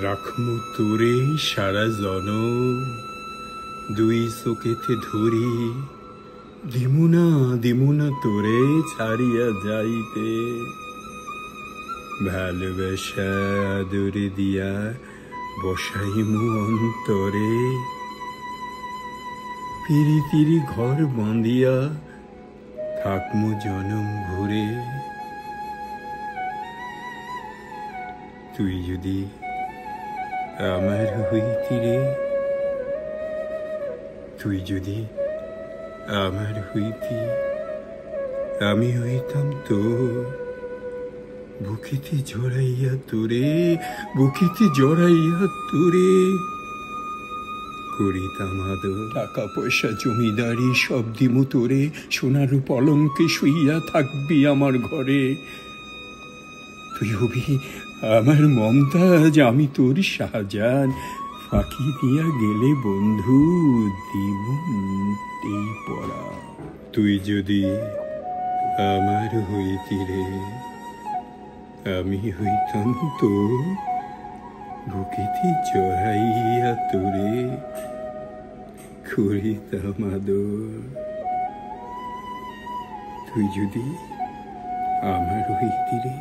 রাখমু তোরে সারা জনম, দুই চোখেতে ধরি, দিমুনা তোরে ছাড়িয়া যাইতে। ভালোবাসা আদরে দিয়া বসাইমু অন্তরে, পিরিতিরি ঘর বাঁধিয়া থাকমু জনম ভরে। তুই যদি আমার হইতি রে, তুই যদি আমার হইতি, আমি হইতাম তোর বুকেতে জড়াইয়া তোরে, বুকেতে জড়াইয়া তোরে করিতাম আদর। টাকা পয়সা জমিদারি সব দিমু তোরে, সোনার পলঙ্কে শুইয়া থাকবি আমার ঘরে। তুই হবি আমার মমতাজ, আমি তোর শাহজাহান। ফাঁকি দিয়া গেলে বন্ধু দিমুই পড়া। তুই যদি আমার হইতি রে, আমি হইতাম তো বুকেতে জড়াইয়া তোরে করিতাম আদর। তুই যদি আমার হইতি রে।